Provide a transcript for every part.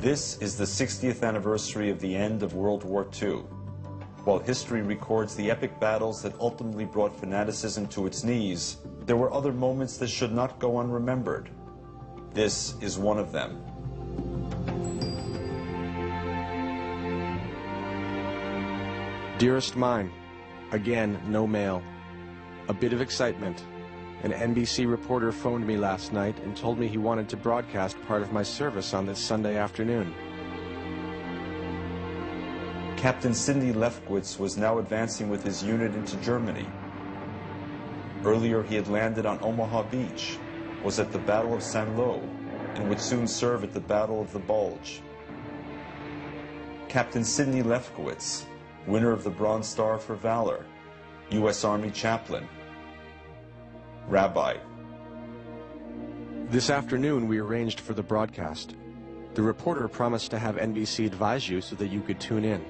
This is the 60th anniversary of the end of World War II. While history records the epic battles that ultimately brought fanaticism to its knees, there were other moments that should not go unremembered. This is one of them. Dearest mine, again, no mail. A bit of excitement. An NBC reporter phoned me last night and told me he wanted to broadcast part of my service on this Sunday afternoon. Captain Sidney Lefkowitz was now advancing with his unit into Germany. Earlier he had landed on Omaha Beach, was at the Battle of Saint-Lô, and would soon serve at the Battle of the Bulge. Captain Sidney Lefkowitz, winner of the Bronze Star for Valor, U.S. Army chaplain, Rabbi. This afternoon we arranged for the broadcast. The reporter promised to have NBC advise you so that you could tune in.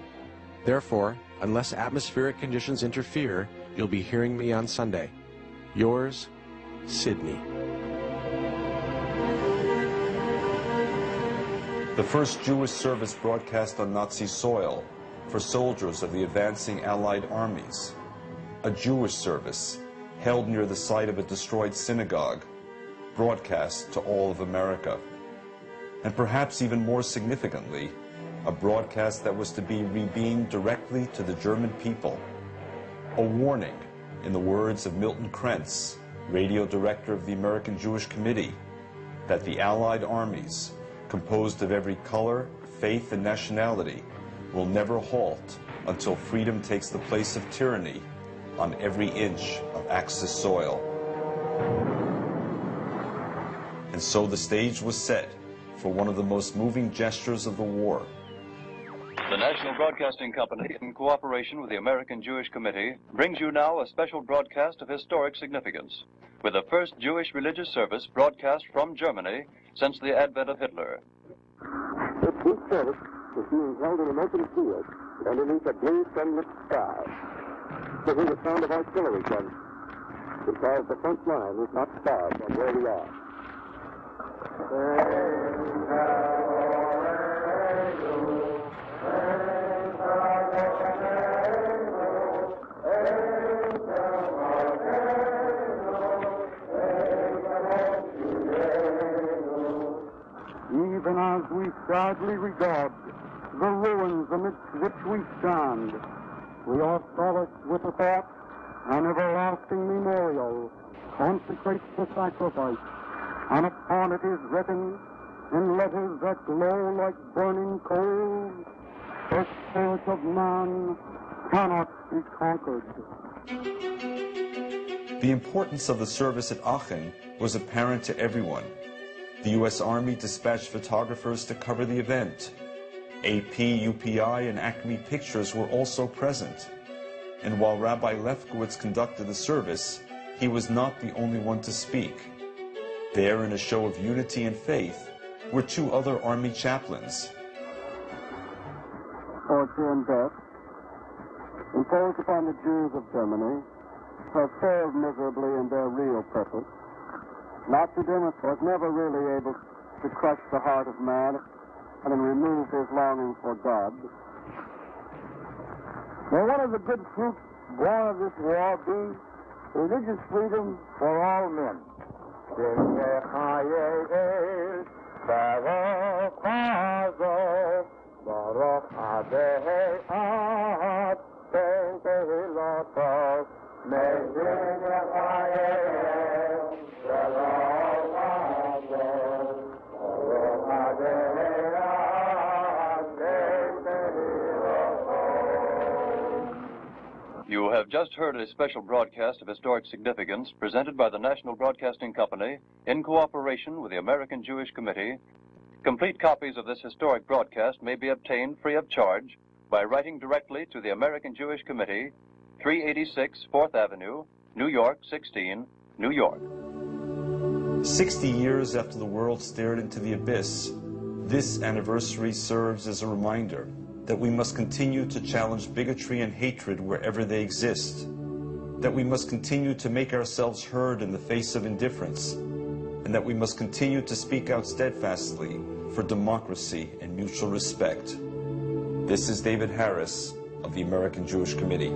Therefore, unless atmospheric conditions interfere, you'll be hearing me on Sunday. Yours, Sidney. The first Jewish service broadcast on Nazi soil for soldiers of the advancing Allied armies. A Jewish service held near the site of a destroyed synagogue, broadcast to all of America. And perhaps even more significantly, a broadcast that was to be rebeamed directly to the German people. A warning, in the words of Milton Krentz, radio director of the American Jewish Committee, that the Allied armies, composed of every color, faith, and nationality, will never halt until freedom takes the place of tyranny on every inch of Axis soil. And so the stage was set for one of the most moving gestures of the war. The National Broadcasting Company, in cooperation with the American Jewish Committee, brings you now a special broadcast of historic significance, with the first Jewish religious service broadcast from Germany since the advent of Hitler. This week's service is being held in an open field underneath a blue sunlit sky. To hear the sound of artillery guns, because the front line is not far from where we are. Even as we sadly regard the ruins amidst which we stand, we are solaced with the thought an everlasting memorial consecrates the sacrifice, and upon it is written in letters that glow like burning coals, the spirit of man cannot be conquered. The importance of the service at Aachen was apparent to everyone. The U.S. Army dispatched photographers to cover the event. AP, UPI, and Acme Pictures were also present. And while Rabbi Lefkowitz conducted the service, he was not the only one to speak. There, in a show of unity and faith, were two other Army chaplains. Torture and death, imposed upon the Jews of Germany, have failed miserably in their real purpose. Nazi-Ism was never really able to crush the heart of man and then remove his longing for God. May one of the good fruits born of this war be religious freedom for all men. You have just heard a special broadcast of historic significance presented by the National Broadcasting Company in cooperation with the American Jewish Committee. Complete copies of this historic broadcast may be obtained free of charge by writing directly to the American Jewish Committee, 386 4th Avenue, New York, 16, New York. 60 years after the world stared into the abyss, this anniversary serves as a reminder that we must continue to challenge bigotry and hatred wherever they exist, that we must continue to make ourselves heard in the face of indifference, and that we must continue to speak out steadfastly for democracy and mutual respect. This is David Harris of the American Jewish Committee.